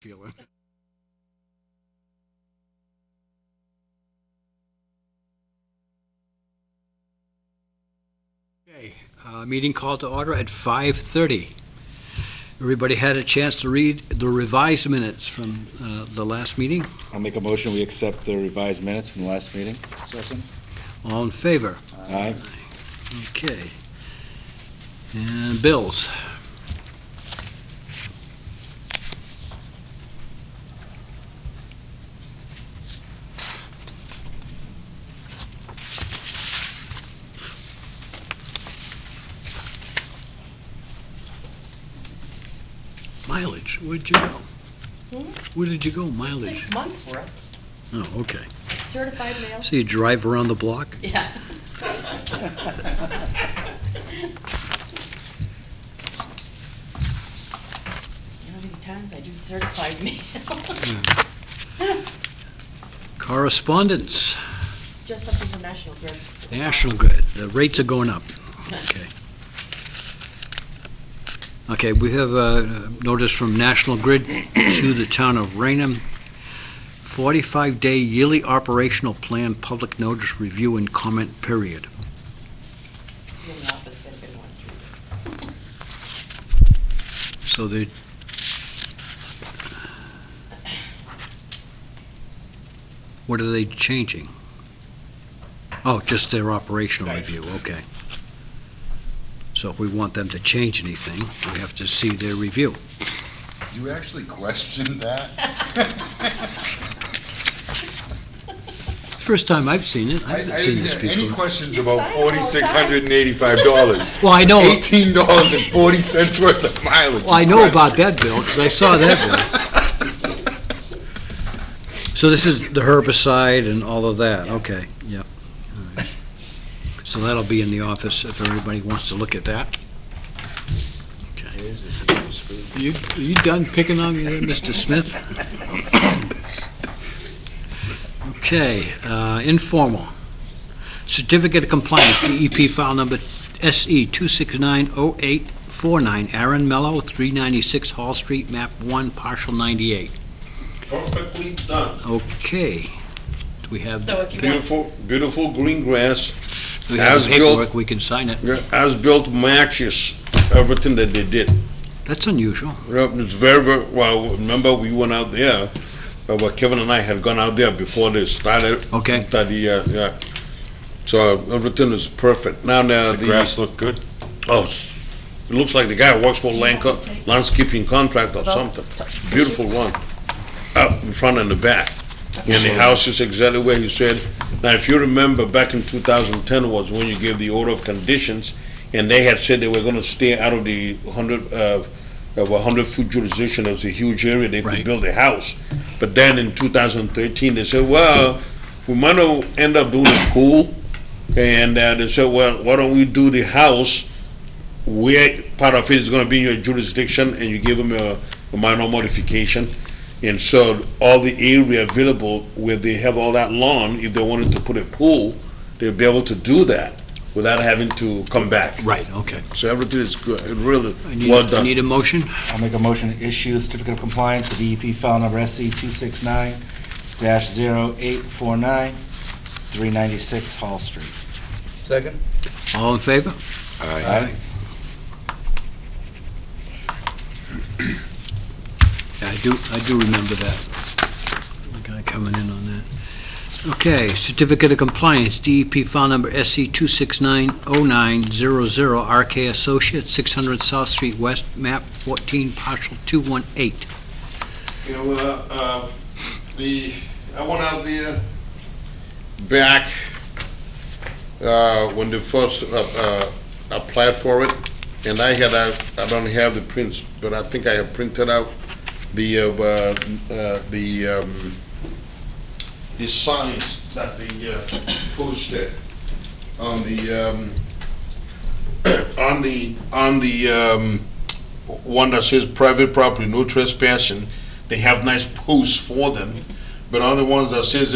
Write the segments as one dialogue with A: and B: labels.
A: feeling. Okay, meeting called to order at 5:30. Everybody had a chance to read the revised minutes from the last meeting?
B: I'll make a motion, we accept the revised minutes from the last meeting. Second.
A: All in favor?
B: Aye.
A: Okay. And bills? Mileage, where'd you go? Where did you go, mileage?
C: 6 months worth,
A: Oh, okay.
C: certified mail.
A: So you drive around the block?
C: Yeah. You know how many times I do certified mail?
A: Correspondence,
C: Just something from National Grid.
A: National Grid, the rates are going up. Okay. Okay, we have a notice from National Grid to the town of Raynham. 45-day yearly operational plan, public notice review and comment period.
C: In the office, if anybody wants to read it.
A: So they, what are they changing? Oh, just their operational review, okay. So if we want them to change anything, we have to see their review.
D: You actually questioned that?
A: First time I've seen it. I haven't seen this
D: didn't hear any
A: before.
D: questions
C: You
D: about
C: sign it all the time.
D: $4,685.
A: Well, I know,
D: $18.40 worth of mileage.
A: well, I know about that bill, because I saw that bill. So this is the herbicide and all of that, okay, yep. All right. So that'll be in the office if everybody wants to look at that. Are you done picking on me there, Mr. Smith? Okay, informal. Certificate of Compliance, DEP file number SE 2690849, Aaron Mello, 396 Hall Street, map 1, partial 98.
E: Perfectly done.
A: Okay. Do we have,
C: So if you want,
E: Beautiful, beautiful green grass.
A: we have
E: as
A: the
E: built.
A: paperwork, we can sign it.
E: As-built matches everything that they did.
A: That's unusual.
E: Yep, it's very, very, well, remember we went out there, well, Kevin and I had gone out there before they started.
A: Okay.
E: Yeah. So everything is perfect. Now,
B: The grass looked good.
E: Oh, it looks like the guy works for landscaping contract or something. Beautiful one, up in front and the back. And the house is exactly where he said. Now, if you remember, back in 2010 was when you gave the order of conditions, and they had said they were gonna stay out of the 100-foot jurisdiction. It was a huge area, they
A: Right.
E: could build a house. But then in 2013, they said, well, we might not end up doing a pool. And they said, well, why don't we do the house where part of it is gonna be in your jurisdiction, and you give them a minor modification. And so all the area available where they have all that lawn, if they wanted to put a pool, they'll be able to do that without having to come back.
A: Right, okay.
E: So everything is good, it really,
A: I
E: well done.
A: need a motion?
B: I'll make a motion to issue certificate of compliance with DEP file number SC 269-0849, 396 Hall Street.
D: Second?
A: All in favor?
B: Aye.
A: Yeah, I do remember that. The guy coming in on that. Okay, certificate of compliance, DEP file number SC 2690900, RK Associates, 600 South Street West, map 14, partial 218.
E: Yeah, well, I went out there back, when they first, applied for it, and I don't have the prints, but I think I have printed out the signs that they, posted on the one that says private property, no trespassing. They have nice posts for them, but on the ones that says,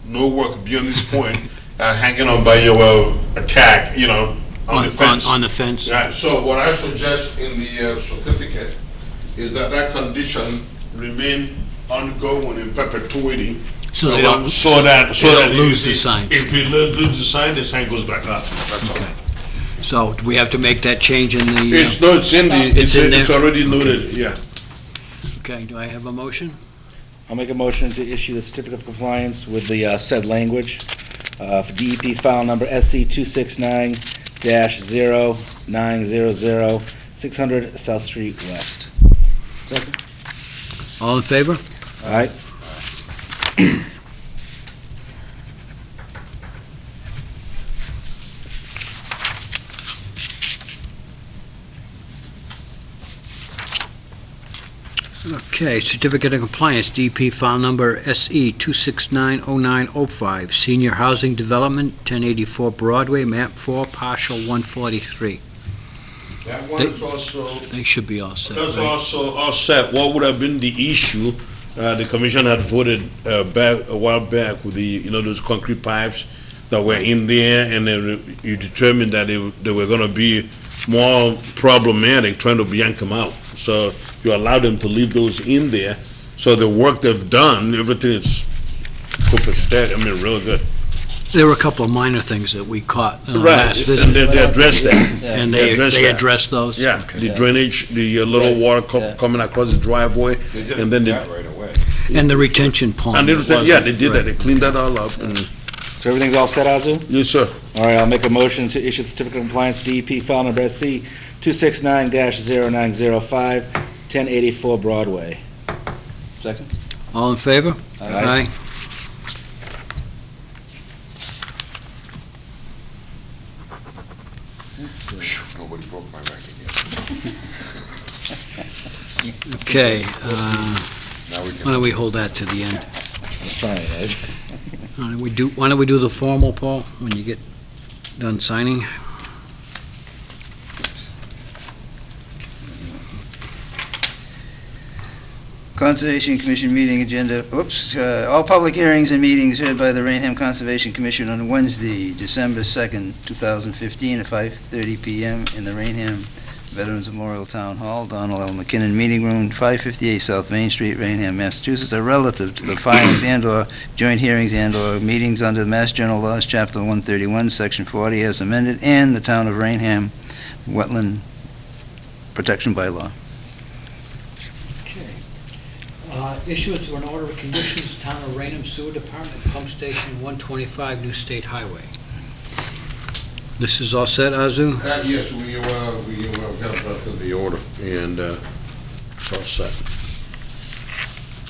E: no work beyond this point, hanging on by your, attack, on the fence.
A: On the fence.
E: Yeah, so what I suggest in the certificate is that condition remain ongoing in perpetuity.
A: So they don't,
E: So that
A: lose the sign.
E: If we lose the sign goes back up. That's all.
A: Okay. So do we have to make that change in the,
E: It's no, it's in the,
A: It's in there?
E: it's already noted, yeah.
A: okay, do I have a motion?
B: I'll make a motion to issue the certificate of compliance with the said language for DEP file number SC 269-0900, 600 South Street West.
A: All in favor?
B: All right?
A: Okay, certificate of compliance, DP file number SE 2690905, senior housing development, 1084 Broadway, map 4, partial 143.
E: That one is also,
A: They should be all set,
E: that's
A: right?
E: also offset. What would have been the issue? The commission had voted back, a while back with the, those concrete pipes that were in there, and then you determined that they were gonna be more problematic trying to yank them out. So you allowed them to leave those in there. So the work they've done, everything is copacetic, real good.
A: There were a couple of minor things that we caught in the
E: Right,
A: last
E: and
A: visit,
E: they addressed that.
A: and
E: they
A: they
E: addressed
A: they
E: that.
A: addressed those?
E: Yeah,
A: Okay.
E: the drainage, the little
B: Right,
E: water
B: yeah.
E: coming across the driveway.
D: They did
E: And then they-
D: that right away.
A: And the retention pond.
E: And they,
A: wasn't-
E: yeah, they did that.
A: right.
E: They cleaned that all up. And,
B: So everything's all set, Azu?
E: yes, sir.
B: All right, I'll make a motion to issue the certificate of compliance, DEP file number SC 269-0905, 1084 Broadway. Second?
A: All in favor?
B: Aye.
D: Phew, nobody broke my record yet.
A: Okay,
D: Now we
A: why
D: can,
A: don't we hold that to the end?
B: That's fine, Ed.
A: Why don't we do the formal, Paul, when you get done signing?
F: Conservation Commission meeting agenda, all public hearings and meetings heard by the Raynham Conservation Commission on Wednesday, December 2nd, 2015, at 5:30 PM in the Raynham Veterans Memorial Town Hall, Donald L. McKinnon Meeting Room, 558 South Main Street, Raynham, Massachusetts, are relative to the filings and/or joint hearings and/or meetings under the Mass General Laws, Chapter 131, Section 40, as amended, and the Town of Raynham Wetland Protection Bylaw.
A: Issuance of an order of conditions, Town of Raynham Sewer Department, Pump Station 125, New State Highway. This is all set, Azu?
E: Yes, we got drafted the order, and it's all set.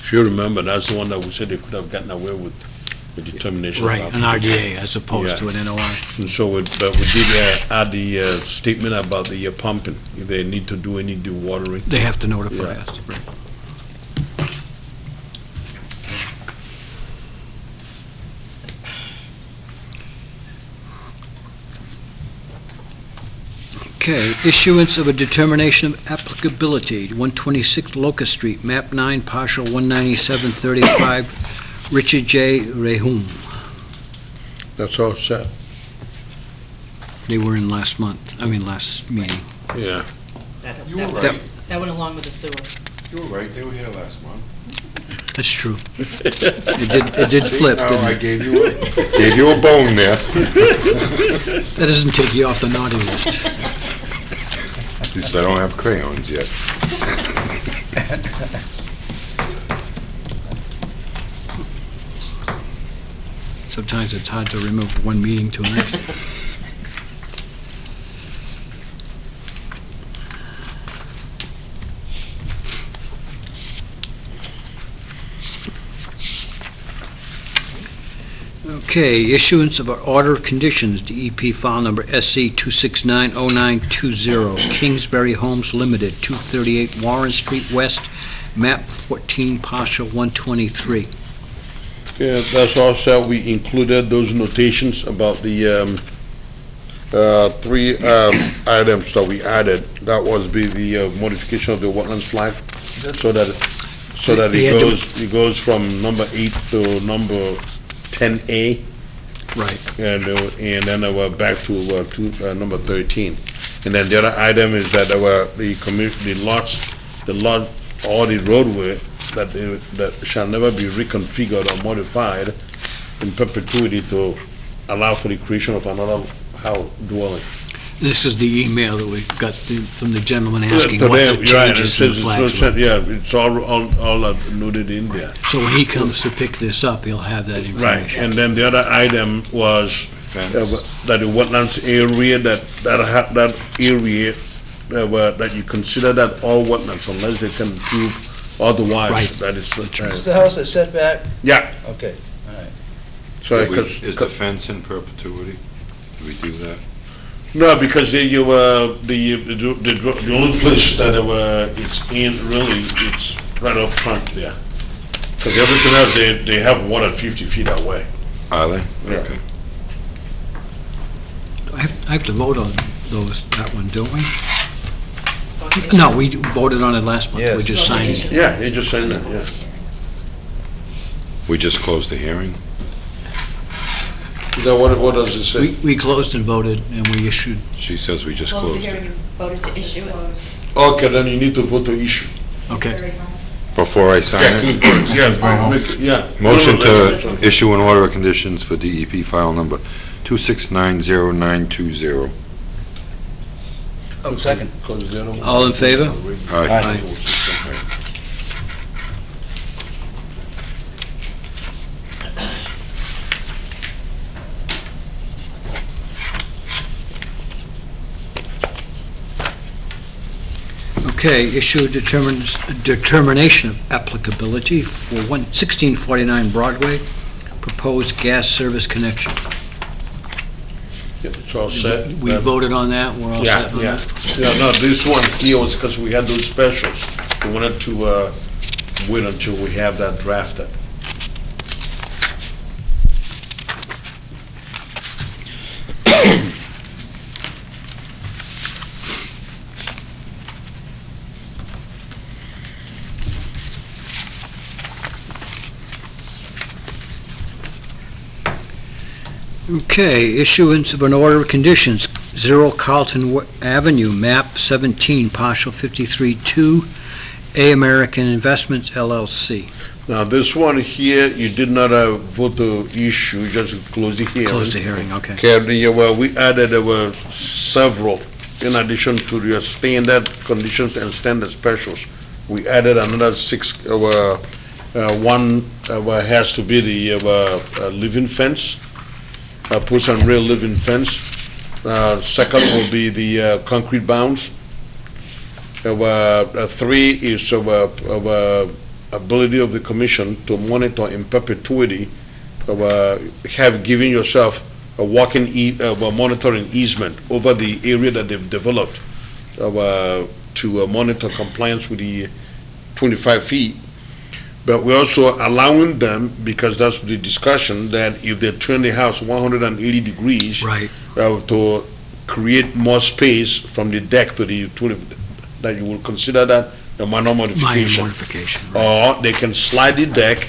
E: If you remember, that's the one that we said they could have gotten away with the determination.
A: Right, an RDA as opposed to
E: Yeah.
A: an NOI.
E: And so, but we did add the statement about the pumping, if they need to do any dewatering.
A: They have to notify
E: Yeah.
A: us. Right. Okay, issuance of a determination of applicability, 126 Locust Street, map 9, partial 19735, Richard J. Raynham.
E: That's all set,
A: They were in last meeting.
E: yeah.
D: you were
A: Yep.
D: right,
C: That went along with the sewer.
D: you were right, they were here last month.
A: That's true. It did flip,
D: Oh,
A: didn't
D: I
A: it?
D: gave you a bone there.
A: That doesn't take you off the naughty list.
D: At least I don't have crayons yet.
A: Sometimes it's hard to remove one meeting to the next. Okay, issuance of an order of conditions, DEP file number SC 2690920, Kingsbury Homes Limited, 238 Warren Street West, map 14, partial 123.
E: Yeah, that's all set. We included those notations about the three items that we added. That was the modification of the wetlands flag, so that
A: They had to-
E: it goes from number 8 to number 10A,
A: Right.
E: and then we're back to number 13. And then the other item is that the lot or the roadway that shall never be reconfigured or modified in perpetuity to allow for the creation of another house dwelling.
A: This is the email that we got from the gentleman asking
E: To
A: what
E: them,
A: the
E: you're right, it
A: changes in the
E: says
A: flags were.
E: yeah, it's all noted in there.
A: So when he comes to pick this up, he'll have that
E: Right,
A: information.
E: and then the other item was
D: Fence.
E: that the wetlands area, that area, that you consider that all wetlands unless they can prove otherwise.
A: Right.
E: That it's,
F: Is the house a setback?
E: yeah,
F: Okay.
E: so,
D: Did we-
E: because.
D: Is the fence in perpetuity? Do we do that?
E: No, because the only place that it's in really, it's right up front there. Because everything else, they have water 50 feet away.
D: Are they?
E: Yeah.
D: Okay.
A: I have to vote on that one, don't we? No, we voted on it last month.
F: Yes.
A: We just signed it.
E: Yeah, you just saying that, yeah.
D: We just closed the hearing?
E: Is that what does it say?
A: We closed and voted, and we issued.
D: She says we just
C: Close the
D: closed
C: hearing
D: it.
C: and voted to issue it.
E: Okay, then you need to vote to issue.
A: Okay.
D: Before I sign it,
E: Yeah.
D: motion
E: No, no, that's-
D: to issue an order of conditions for DEP file number 2690920.
F: Oh, second.
A: All in favor?
D: Aye.
A: Aye. Okay, issue determination of applicability for 1649 Broadway, proposed gas service connection.
E: It's all set.
A: We voted on that, we're all
E: Yeah,
A: set on
E: yeah.
A: that?
E: Yeah, no, this one here was because we had those specials. We wanted to wait until we have that drafted.
A: Okay, issuance of an order of conditions, 0 Carlton Avenue, map 17, partial 53-2, A American Investments LLC.
E: Now, this one here, you did not vote to issue, just close the hearing.
A: Close the hearing, okay.
E: Okay, we added several, in addition to your standard conditions and standard specials. We added another 6, one has to be the living fence, post and rail living fence. Second will be the concrete bounds. 3 is ability of the commission to monitor in perpetuity, have given yourself a walking monitoring easement over the area that they've developed to monitor compliance with the 25 feet. But we're also allowing them, because that's the discussion, that if they turn the house 180 degrees,
A: Right.
E: to create more space from the deck to the 20, that you will consider that a minor
A: Minor
E: modification.
A: modification, right.
E: Or they can slide the deck,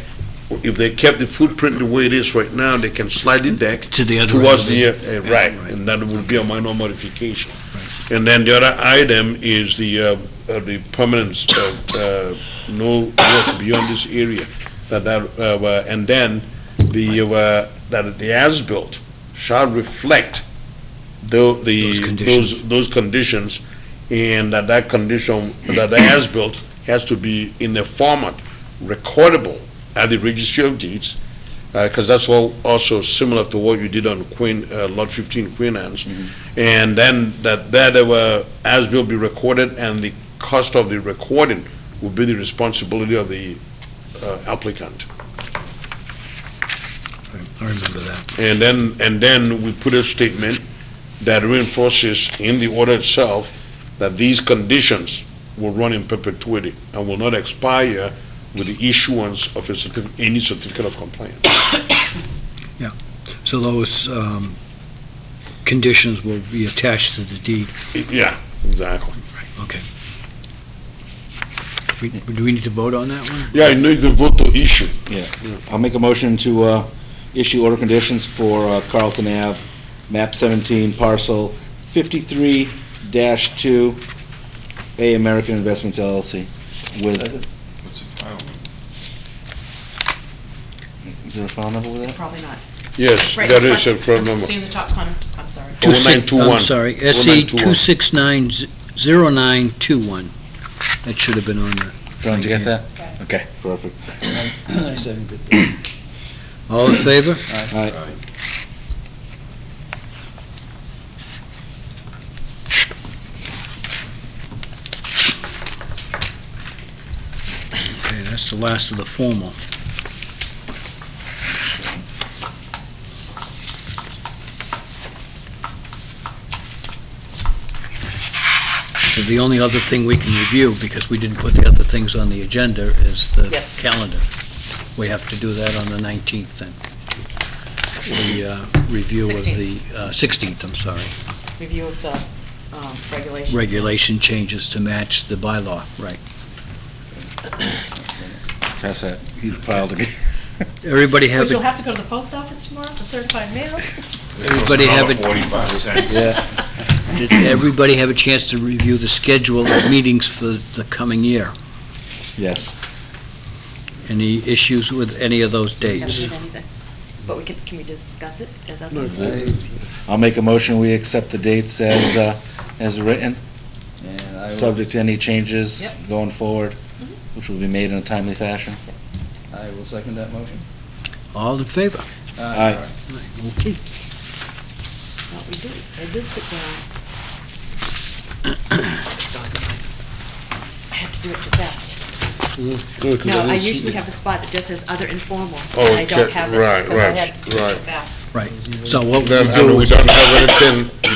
E: if they kept the footprint the way it is right now, they can slide the deck
A: To the other
E: towards
A: end
E: the,
A: of it.
E: right,
A: Yeah, right.
E: and that will be a minor modification. And then the other item is the permanent, no work beyond this area. And then that the as-built shall reflect
A: Those conditions.
E: those conditions, and that condition, that the as-built has to be in a format recordable at the Registry of Deeds, because that's also similar to what you did on Lot 15 Queen Anne's. And then that as-built be recorded, and the cost of the recording will be the responsibility of the applicant.
A: I remember that.
E: And then we put a statement that reinforces in the order itself that these conditions will run in perpetuity and will not expire with the issuance of any certificate of compliance.
A: So those conditions will be attached to the deed.
E: Yeah, exactly.
A: Okay. Do we need to vote on that one?
E: Yeah, you need to vote to issue.
B: I'll make a motion to issue order conditions for Carlton Ave, map 17, parcel 53-2, A American Investments LLC, with
D: What's the file?
B: Is there a phone number with that?
C: Probably not.
E: Yes,
C: Right
E: that
C: in
E: is a
C: front.
E: phone number.
C: See in the top corner, I'm sorry.
E: 0921.
A: I'm sorry, SE 2690921. That should have been on there.
B: John, did you get that?
C: Okay.
B: Okay, perfect.
F: I seconded.
A: All in favor?
B: All right.
A: Okay, that's the last of the formal. So the only other thing we can review, because we didn't put the other things on the agenda, is the
C: Yes.
A: calendar. We have to do that on the 19th then. The review of the 16th, I'm sorry.
C: Review of the regulations.
A: Regulation changes to match the bylaw, right.
B: Pass that. You filed again.
A: Everybody have,
C: But you'll
A: a-
C: have to go to the post office tomorrow for certified mail?
A: everybody have,
D: Another
A: a-
D: 45 cents.
B: Yeah.
A: did everybody have a chance to review the schedule of meetings for the coming year?
B: Yes.
A: Any issues with any of those
C: Haven't
A: dates?
C: did anything. But can we discuss it as a?
B: I'll make a motion, we accept the dates as written,
F: And I will,
B: subject to any changes
C: Yep.
B: going forward, which will be made in a timely fashion.
F: I will second that motion.
A: All in favor?
B: Aye.
A: Okay.
C: Well, we did, I did put down. I had to do it too fast. No, I usually have a spot that just says other informal.
E: Oh,
C: and I don't
E: okay,
C: have it
E: right,
C: because I
E: right,
C: had to do it
E: right.
C: so fast.
A: Right. So what
E: Then,
A: we'll
E: and
A: do
E: we
A: is,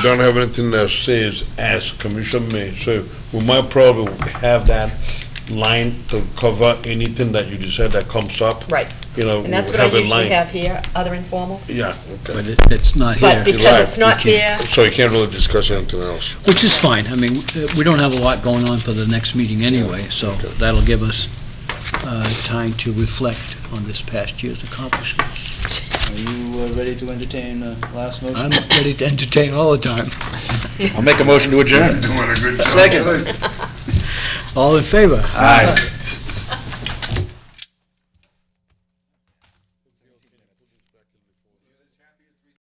E: don't have anything, that says as Commission may, so we might probably have that line to cover anything that you decide that comes up,
C: Right,
E: you know,
C: and that's
E: we
C: what I
E: have a
C: usually
E: line.
C: here, other informal.
E: Yeah, okay.
A: but it's not
C: But
A: here,
C: because
E: Right.
C: it's not
A: You can't.
C: there,
E: So you can't really discuss anything else.
A: which is fine. I mean, we don't have a lot going on for the next meeting anyway, so
E: Okay.
A: that'll give us time to reflect on this past year's accomplishments.
F: Are you ready to entertain the last motion?
A: I'm ready to entertain all the time.
B: I'll make a motion to adjourn.
D: Doing a good job.
F: Second.
A: All in favor?
B: Aye.